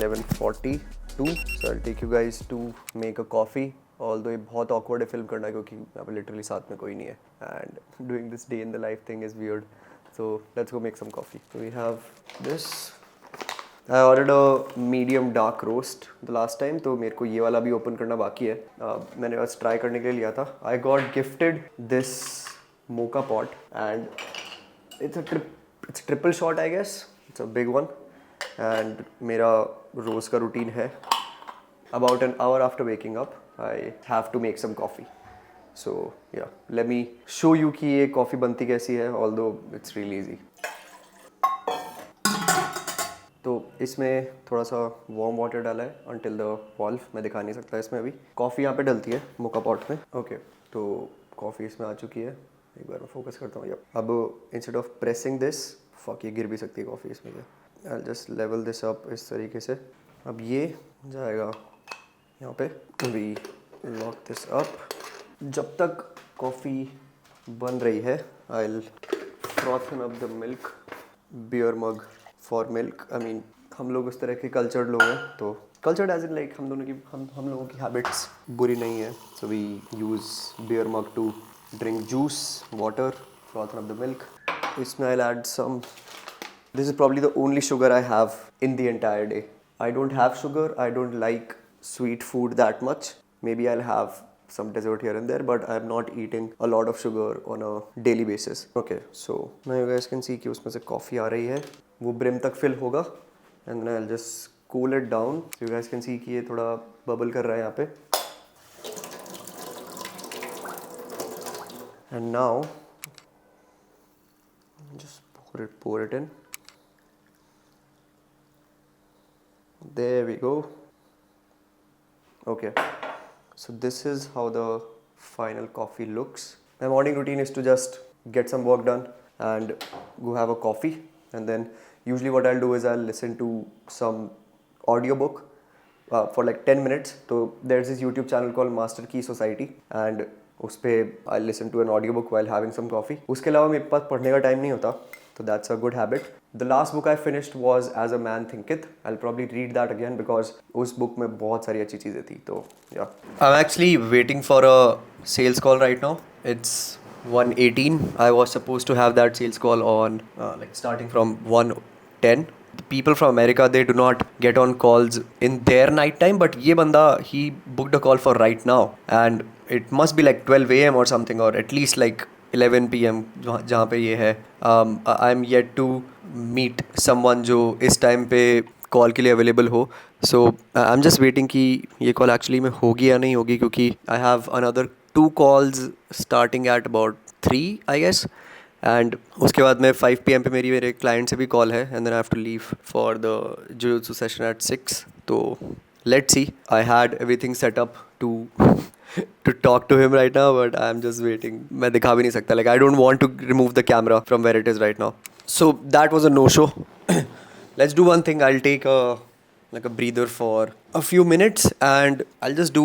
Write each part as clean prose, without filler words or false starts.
11:42. So I'll take you guys to make a coffee. Although ये बहुत awkward है film करना क्योंकि यहाँ पे literally साथ में कोई नहीं है and doing this day in the life thing is weird. So let's go make some coffee. So we have this. I ordered a medium dark roast the last time, तो मेरे को ये वाला भी open करना बाकी है. मैंने बस try करने के लिए लिया था. I got gifted this mocha pot and it's a triple shot I guess. It's a big one. And मेरा रोज़ का रूटीन है about an hour after waking up I have to make some coffee. So yeah, let me show you कि ये coffee बनती कैसी है, although it's really easy. तो इसमें थोड़ा सा वार्म वाटर डाला है until the valve, मैं दिखा नहीं सकता इसमें अभी. कॉफ़ी यहाँ पे डलती है मोका पॉट में. ओके, तो कॉफ़ी इसमें आ चुकी है. एक बार मैं फोकस करता हूँ. अब instead of pressing this, fuck ये गिर भी सकती है कॉफ़ी इसमें. I'll just level this up इस तरीके से. अब ये जाएगा यहाँ पे. We lock this up. जब तक कॉफ़ी बन रही है I'll frothen up the milk. Beer mug for milk. I mean हम लोग उस तरह के कल्चर्ड लोग हैं, तो कल्चर्ड एज इन लाइक हम लोगों की हैबिट्स बुरी नहीं है. So we use beer mug to drink juice, water, frothen up the milk. इसमें I'll add some. This is probably the only sugar I have in the entire day. I don't have sugar. I don't like sweet food that much. Maybe I'll have some dessert here and there, but I'm not eating a lot of sugar on a daily basis. Okay, so now you guys can see कि उसमें से coffee आ रही है. वो brim तक fill होगा, and then I'll just cool it down. So you guys can see कि ये थोड़ा bubble कर रहा है यहाँ पे. And now just pour it in. There we go. Okay, so this is how the final coffee looks. My morning routine is to just get some work done and go have a coffee, and then usually what I'll do is I'll listen to some audiobook for like 10 minutes. So there's this YouTube channel called Master Key Society, and उस पे I'll listen to an audiobook while having some coffee. उसके अलावा मेरे पास पढ़ने का time नहीं होता, so that's a good habit. The last book I finished was As a Man Thinketh. I'll probably read that again because उस book में बहुत सारी अच्छी चीज़ें थी. तो yeah. I'm actually waiting for a sales call right now. It's 1:18. I was supposed to have that sales call on like starting from 1:10. The people from America, they do not get on calls in their night time, but ये बंदा he booked a call for right now, and it must be like 12 a.m. or something, or at least like 11 p.m. जहाँ पे ये है. I'm yet to meet someone जो इस time पे call के लिए अवेलेबल हो. सो आई एम जस्ट वेटिंग कि ये कॉल एक्चुअली में होगी या नहीं होगी, क्योंकि I have another 2 calls starting at about 3 I guess, and उसके बाद में 5 p.m. पे मेरे क्लाइंट से भी कॉल है, and then I have to leave for the jiu jitsu session at 6. तो let's see. I had everything set up to talk to him right now, but I'm just waiting. मैं दिखा भी नहीं सकता. Like I don't want to remove the camera from where it is right now. So that was a no-show. Let's do one thing. I'll take a breather for a few minutes, and I'll just do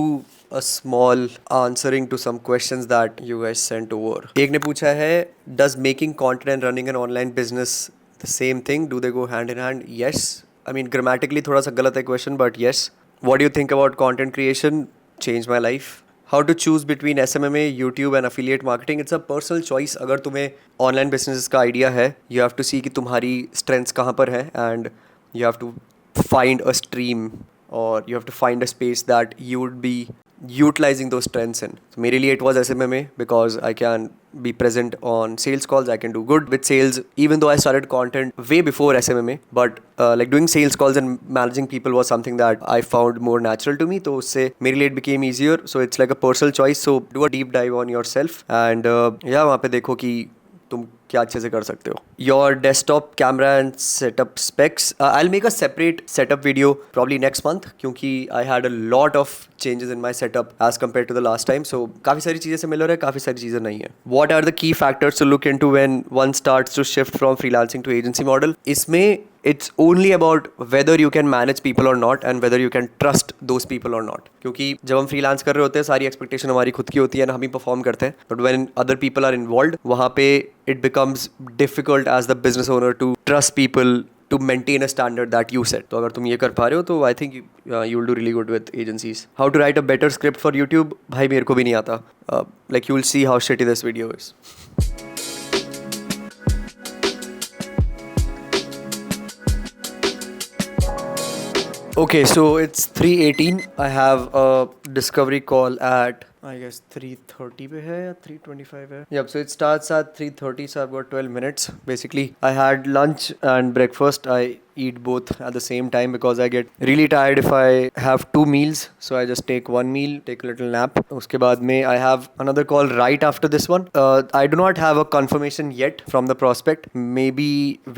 a small answering to some questions that you guys sent over. एक ने पूछा है, does making content and running an online business the same thing? Do they go hand in hand? Yes. I mean grammatically थोड़ा सा गलत है question, but yes. What do you think about content creation? Changed my life. How to choose between SMMA, YouTube and affiliate marketing? It's a personal choice. अगर तुम्हें online business का idea है, you have to see कि तुम्हारी strengths कहाँ पर है, and you have to find a stream, or you have to find a space that you would be utilizing those strengths in. So मेरे लिए it was SMMA because I can be present on sales calls. I can do good with sales, even though I started content way before SMMA. But like doing sales calls and managing people was something that I found more natural to me. तो उससे मेरे लिए it became easier. So it's like a personal choice. So do a deep dive on yourself, and yeah, वहाँ पे देखो कि तुम क्या अच्छे से कर सकते हो. Your desktop camera and setup specs. I'll make a separate setup video probably next month, क्योंकि I had a lot of changes in my setup as compared to the last time. So काफ़ी सारी चीज़ें similar है, काफ़ी सारी चीज़ें नहीं है. What are the key factors to look into when one starts to shift from freelancing to agency model? इसमें it's only about whether you can manage people or not, and whether you can trust those people or not. क्योंकि जब हम freelance कर रहे होते हैं सारी expectation हमारी खुद की होती है, हम ही perform करते हैं. But when other people are involved, वहाँ पे it becomes difficult as the business owner to trust people to maintain a standard that you set. तो अगर तुम ये कर पा रहे हो तो I think you will do really good with agencies. How to write a better script for YouTube? भाई मेरे को भी नहीं आता. Like you will see how shitty this video is. Okay, so it's 3:18. I have a discovery call at I guess 3:30 पे है या 3:25 है. Yep, so it starts at 3:30, so I've got 12 minutes. Basically, I had lunch and breakfast. I eat both at the same time because I get really tired if I have two meals. So I just take one meal, take a little nap. उसके बाद में I have another call right after this one. I do not have a confirmation yet from the prospect. Maybe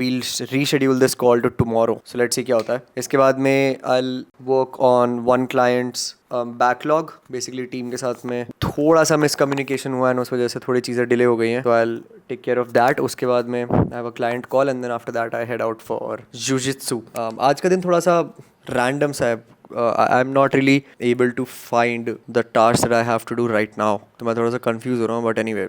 we'll reschedule this call to tomorrow. So let's see क्या होता है. इसके बाद में I'll work on one client's backlog. Basically team के साथ में थोड़ा सा मिसकम्युनिकेशन हुआ है, उस वजह से थोड़ी चीज़ें डिले हो गई हैं. तो I will take care of that. उसके बाद में I have a client call and then after that I head out for jiu jitsu. आज का दिन थोड़ा सा रैंडम सा है. I am not really able to find the task that I have to do right now. तो मैं थोड़ा सा कंफ्यूज हो रहा हूँ, बट एनीवे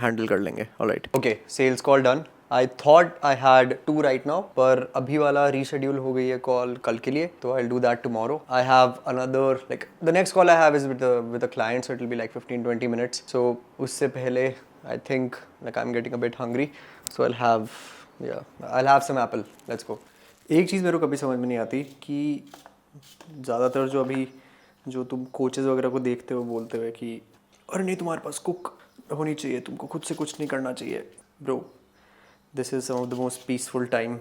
हैंडल कर लेंगे. Alright. Okay, sales call done. I thought I had 2 right now, पर अभी वाला reschedule हो गई है कॉल कल के लिए, तो I'll do that tomorrow. I have another, like the next call I have is with the client, so it'll be like 15-20 minutes. So उससे पहले I think like I'm getting a bit hungry, so I'll have some apple. Let's go. एक चीज़ मेरे को कभी समझ में नहीं आती कि ज़्यादातर जो तुम कोचेज़ वगैरह को देखते हो बोलते हुए कि अरे नहीं तुम्हारे पास कुक होनी चाहिए, तुमको खुद से कुछ नहीं करना चाहिए. Bro, this is some of the most peaceful time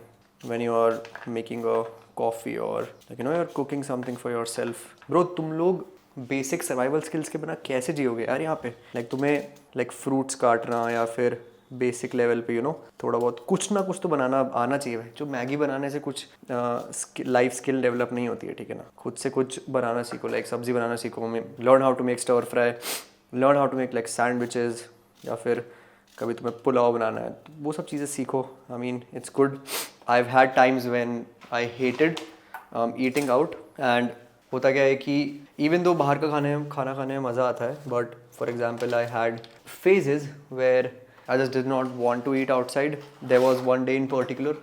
when you are making a coffee or like you're cooking something for yourself. Bro, तुम लोग basic survival skills के बिना कैसे जियोगे यार यहाँ पे. like तुम्हें like fruits काटना या फिर basic level पे थोड़ा बहुत कुछ ना कुछ तो बनाना आना चाहिए. जो मैगी बनाने से कुछ लाइफ स्किल डेवलप नहीं होती है, ठीक है ना. खुद से कुछ बनाना सीखो, लाइक सब्जी बनाना सीखो. Learn how to make stir fry, learn how to make like sandwiches, या फिर कभी तुम्हें पुलाव बनाना है, तो वो सब चीज़ें सीखो. I mean it's good. I have had times when I hated eating out, and होता क्या है कि इवन दो बाहर का खाना खाने में मज़ा आता है, but for example I had phases where I just did not want to eat outside. There was one day in particular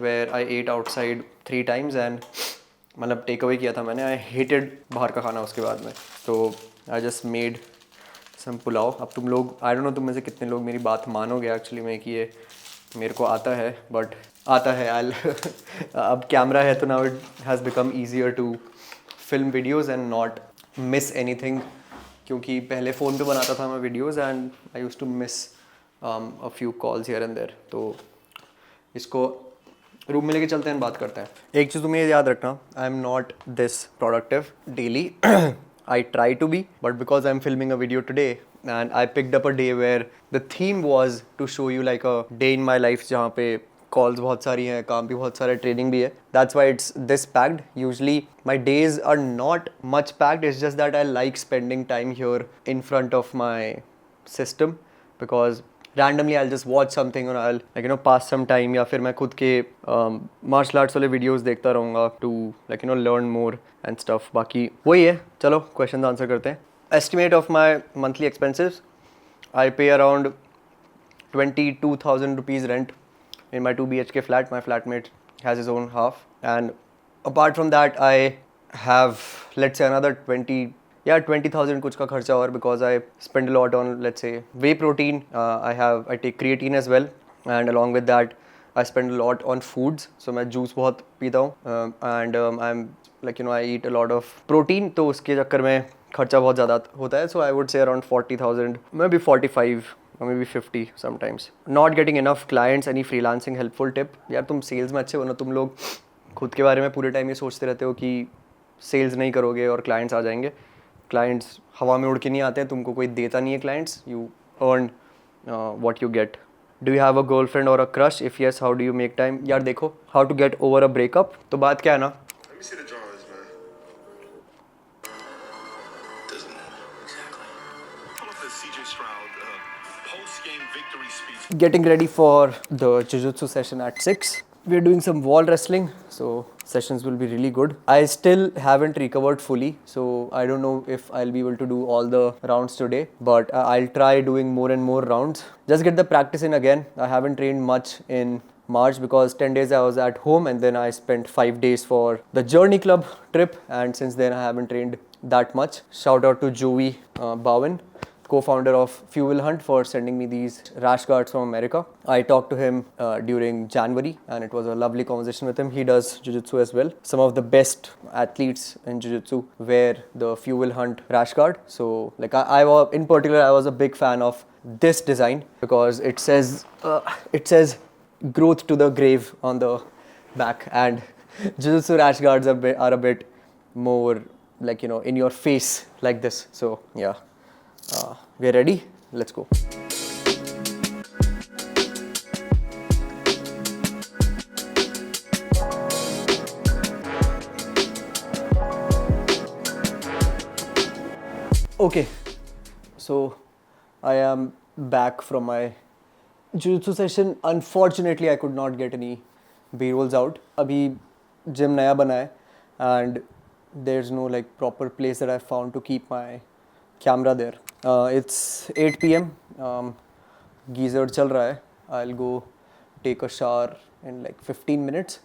where I ate outside 3 times and मतलब टेक अवे किया था मैंने. आई हेटेड बाहर का खाना उसके बाद में, तो I just made some pulao. अब तुम लोग, आई डोंट नो तुम में से कितने लोग मेरी बात मानोगे एक्चुअली में कि ये मेरे को आता है, बट आता है. अब कैमरा है तो now it has become easier to film videos and not miss anything, क्योंकि पहले फ़ोन पे बनाता था मैं videos and I use to miss a few calls here and there. तो इसको रूम में लेके चलते हैं, बात करते हैं. एक चीज़ तुम्हें याद रखना, आई am not this productive daily. I try to be, but because I'm filming a video today and I picked up a day where the theme was to show you like a day in my life जहाँ पे calls बहुत सारी हैं, काम भी बहुत सारा, training भी है. That's why it's this packed. Usually my days are not much packed. It's just that I like spending time here in front of my system because randomly I'll just watch something or I'll like pass some time, या फिर मैं खुद के martial arts वाले videos देखता रहूँगा to like learn more and stuff. बाकी वही है. चलो क्वेश्चन आंसर करते हैं. Estimate of my monthly expenses. I pay around 22,000 rupees rent in my 2 BHK flat. My flatmate has his own half, and apart from that I have let's say another 20,000 कुछ का खर्चा और, because I spend a lot on let's say whey protein. I take creatine as well, and along with that I spend a lot on foods. So मैं juice बहुत पीता हूँ, and I'm like I eat a lot of protein, तो उसके चक्कर में खर्चा बहुत ज़्यादा होता है. So I would say around 40,000, maybe 45 or maybe 50 sometimes. Not getting enough clients. Any freelancing helpful tip? यार तुम सेल्स में अच्छे हो ना, तुम लोग खुद के बारे में पूरे टाइम ये सोचते रहते हो कि सेल्स नहीं करोगे और क्लाइंट्स आ जाएंगे. क्लाइंट्स हवा में उड़ के नहीं आते हैं, तुमको कोई देता नहीं है clients. You earn what you get. Do you have a girlfriend or a crush? If yes, how do you make time? यार देखो, how to get over a breakup. तो बात क्या है ना, getting ready for the jiu-jitsu session at 6. We're doing some wall wrestling, so sessions will be really good. I still haven't recovered fully, so I don't know if I'll be able to do all the rounds today, but I'll try doing more and more rounds. Just get the practice in again. I haven't trained much in March because 10 days I was at home and then I spent 5 days for the Journey Club trip, and since then I haven't trained that much. Shout out to Joey Bowen, co-founder of Fuel Hunt, for sending me these rash guards from America. I talked to him during January and it was a lovely conversation with him. He does Jiu-jitsu as well. Some of the best athletes in Jiu-jitsu wear the Fuel Hunt rash guard. So like in particular, I was a big fan of this design because it says growth to the grave on the back, and Jiu-jitsu rash guards are a bit more like, in your face like this. So yeah. We're ready. Let's go. Okay, so I am back from my jiu-jitsu session. Unfortunately, I could not get any B-rolls out. Abhi gym naya bana hai and there's no like proper place that I found to keep my camera there. It's 8 p.m. Geyser chal raha hai. I'll go take a shower in like 15 minutes,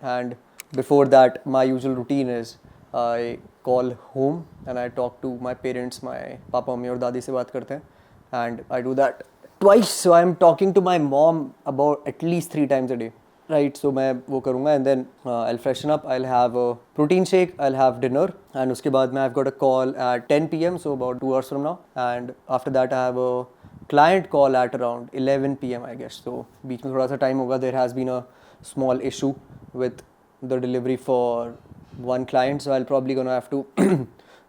and before that my usual routine is I call home and I talk to my parents, my papa, mummy और दादी से बात करते हैं, and I do that twice. So I'm talking to my mom about at least 3 times a day. Right, so मैं वो करूँगा and then I'll freshen up, I'll have a protein shake, I'll have dinner, and उसके बाद में I've got a call at 10 p.m. so about 2 hours from now, and after that I have a client call at around 11 p.m. I guess. So बीच में थोड़ा सा time होगा. There has been a small issue with the delivery for one client, so I'll probably gonna have to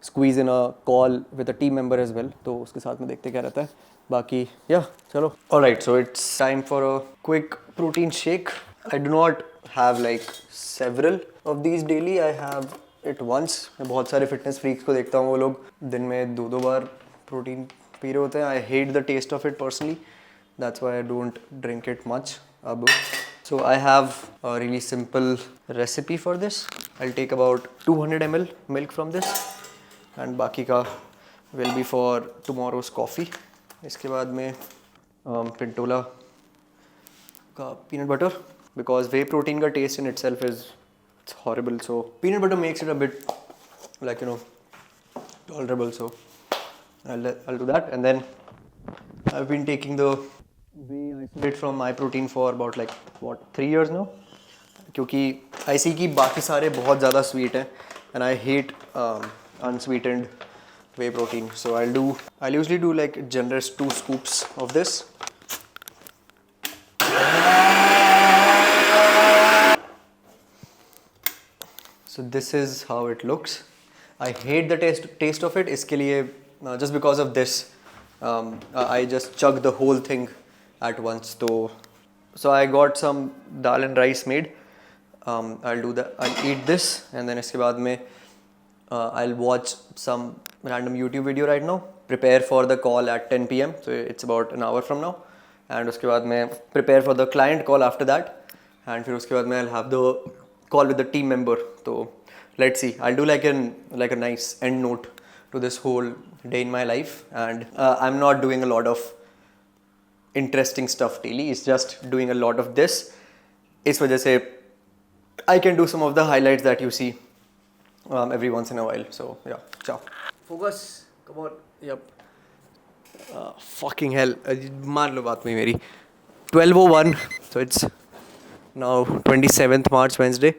squeeze in a call with a team member as well. तो उसके साथ में देखते क्या रहता है. बाकी yeah, चलो. Alright, so it's time for a quick protein shake. I do not have like several of these daily. I have it once. मैं बहुत सारे fitness freaks को देखता हूँ, वो लोग दिन में 2 बार protein पी रहे होते हैं. I hate the taste of it personally. That's why I don't drink it much. अब so I have a really simple recipe for this. I'll take about 200 ml milk from this, and बाकी का will be for tomorrow's coffee. इसके बाद में Pintola का peanut butter, because whey protein ka taste in itself it's horrible, so peanut butter makes it a bit like tolerable. So I'll do that, and then I've been taking the whey isolate from my protein for about like 3 years now, क्योंकि I see कि बाकी सारे बहुत ज़्यादा sweet हैं and I hate unsweetened whey protein. So I'll usually do like generous 2 scoops of this. So this is how it looks. I hate the taste of it. इसके लिए just because of this, I just chug the whole thing at once. So I got some dal and rice made. I'll do that. I'll eat this, and then इसके बाद में I'll watch some random YouTube video right now. Prepare for the call at 10 p.m. So it's about an hour from now. And उसके बाद में prepare for the client call after that. And फिर उसके बाद में I'll have the call with the team member. So let's see. I'll do like a nice end note to this whole day in my life. And I'm not doing a lot of interesting stuff daily. It's just doing a lot of this. इस वजह से I can do some of the highlights that you see every once in a while. So yeah, ciao. Focus. Come on. Yep. Fucking hell. मान लो बात में मेरी. 12:01. So it's now 27th March, Wednesday.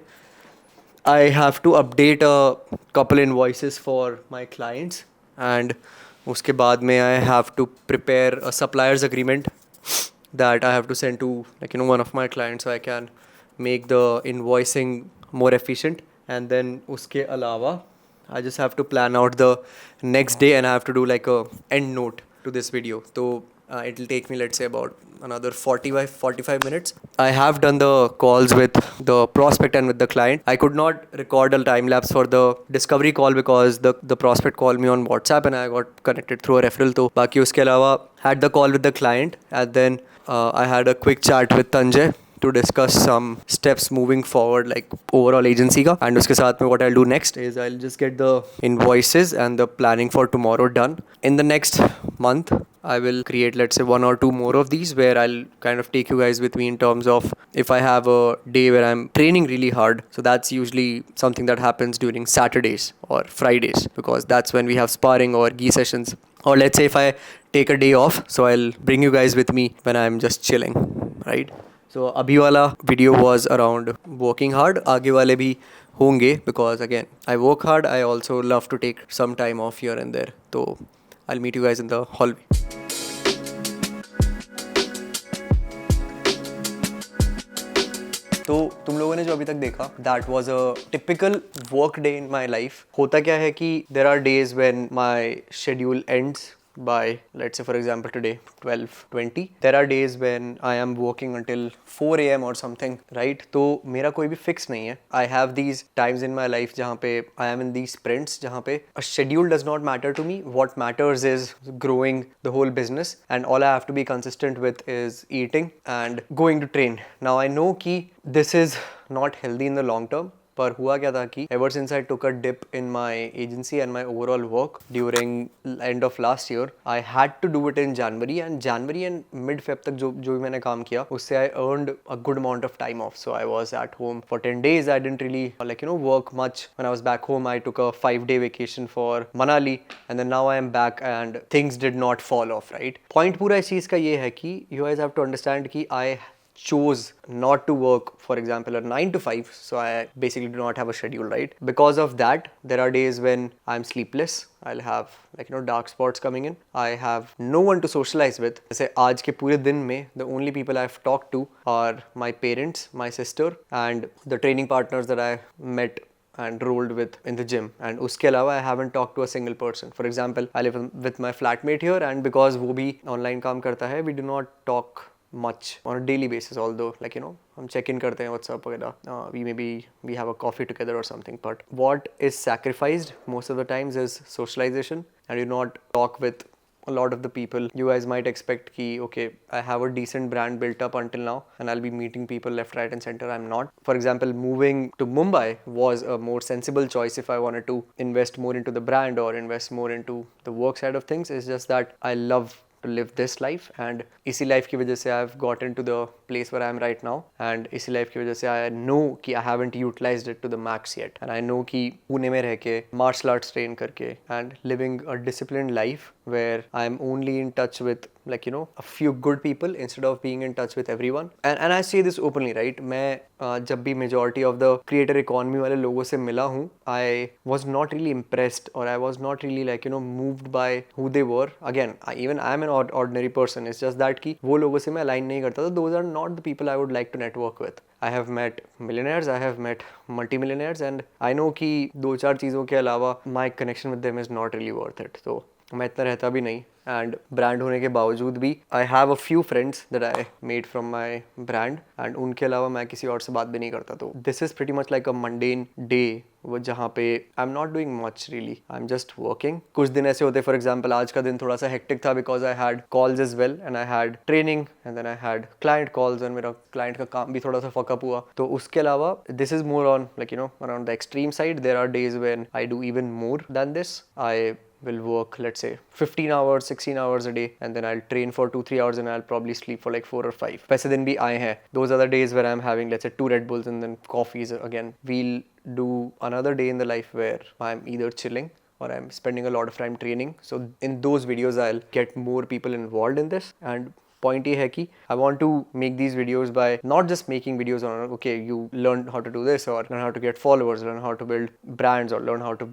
I have to update a couple invoices for my clients, and उसके बाद में I have to prepare a suppliers agreement that I have to send to one of my clients so I can make the invoicing more efficient. And then उसके अलावा I just have to plan out the next day, and I have to do like a end note to this video. So it'll take me, let's say, about another 45 minutes. I have done the calls with the prospect and with the client. I could not record a time lapse for the discovery call because the prospect called me on WhatsApp and I got connected through a referral. तो बाकी उसके अलावा had the call with the client, and then I had a quick chat with Tanjay. to discuss some steps moving forward, like overall agency का. And उसके साथ में what I'll do next is I'll just get the invoices and the planning for tomorrow done. In the next month, I will create, let's say, 1 or 2 more of these where I'll kind of take you guys with me in terms of if I have a day where I'm training really hard. So that's usually something that happens during Saturdays or Fridays, because that's when we have sparring or gi sessions. Or let's say if I take a day off, so I'll bring you guys with me when I'm just chilling, right? So abhi wala video was around working hard. आगे वाले भी होंगे, because again I work hard. I also love to take some time off here and there. So I'll meet you guys in the hallway. तो तुम लोगों ने जो अभी तक देखा, that was a typical work day in my life. होता क्या है कि there are days when my schedule ends by, let's say for example today 12:20. There are days when I am working until 4 a.m. or something, right? तो मेरा कोई भी fix नहीं है. I have these times in my life जहाँ पे I am in these sprints जहाँ पे a schedule does not matter to me. What matters is growing the whole business, and all I have to be consistent with is eating and going to train. Now I know कि this is not healthy in the long term. पर हुआ क्या था कि ever since I took a dip in my agency and my overall work during end of last year, I had to do it in January, and January and mid Feb तक जो भी मैंने काम किया उससे I earned a good amount of time off. So I was at home for 10 days. I didn't really work much. When I was back home, I took a 5-day vacation for Manali, and then now I am back and things did not fall off, right? Point पूरा इस चीज़ का ये है कि you guys have to understand कि I chose not to work, for example, a 9 to 5. So I basically do not have a schedule, right? Because of that, there are days when I'm sleepless. I'll have dark spots coming in. I have no one to socialize with. जैसे आज के पूरे दिन में the only people I've talked to are my parents, my sister, and the training partners that I met and rolled with in the gym. And उसके अलावा I haven't talked to a single person. For example, I live with my flatmate here, and because वो भी online काम करता है, we do not talk much on a daily basis, although हम check in करते हैं WhatsApp वगैरह, we have a coffee together or something. But what is sacrificed most of the times is socialization, and you not talk with a lot of the people. You guys might expect ki okay, I have a decent brand built up until now and I'll be meeting people left, right and center. I'm not. For example, moving to Mumbai was a more sensible choice if I wanted to invest more into the brand or invest more into the work side of things. It's just that I love to live this life, and इसी life की वजह से I've gotten to the place where I am right now, and इसी life की वजह से I know कि I haven't utilized it to the max yet, and I know कि पुणे में रह के martial arts train करके and living a disciplined life where I'm only in touch with a few good people instead of being in touch with everyone. And I say this openly, right? मैं जब भी majority of the creator economy वाले लोगों से मिला हूँ, I was not really impressed, or I was not really moved by who they were. Again, even I'm an ordinary person. It's just that कि वो लोगों से मैं align नहीं करता था. Those are not the people I would like to network with. I have met millionaires, I have met multi-millionaires, and I know कि 2-4 चीज़ों के अलावा my connection with them is not really worth it. So मैं इतना रहता भी नहीं, and brand होने के बावजूद भी I have a few friends that I made from my brand, and उनके अलावा मैं किसी और से बात भी नहीं करता. तो this is pretty much like a mundane day वो जहाँ पे I'm not doing much really, I'm just working. कुछ दिन ऐसे होते, for example आज का दिन थोड़ा सा hectic था because I had calls as well, and I had training, and then I had client calls, and मेरा client का काम भी थोड़ा सा fuck up हुआ. तो उसके अलावा this is more on around the extreme side. There are days when I do even more than this. I will work, let's say 15 hours 16 hours a day, and then I'll train for 2-3 hours, and I'll probably sleep for like 4 or 5. वैसे दिन भी आए हैं. Those are the days where I'm having, let's say, 2 Red Bulls and then coffees again. We'll do another day in the life where I'm either chilling or I'm spending a lot of time training. So in those videos I'll get more people involved in this. And point ये है कि I want to make these videos by not just making videos on okay, you learn how to do this, or learn how to get followers, learn how to build brands, or learn how to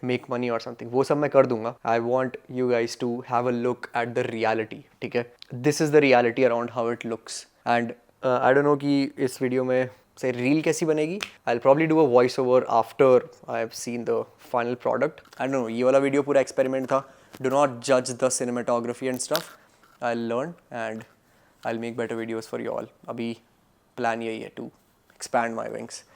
make money or something. वो सब मैं कर दूंगा. I want you guys to have a look at the reality. ठीक है? This is the reality around how it looks. And I don't know कि इस video में से रील कैसी बनेगी. I'll probably do a voice over after I've seen the final product. I don't know, ये वाला वीडियो पूरा एक्सपेरिमेंट था. Do not judge the cinematography and stuff. I'll learn and I'll make better videos for you all. अभी plan यही है to expand my wings.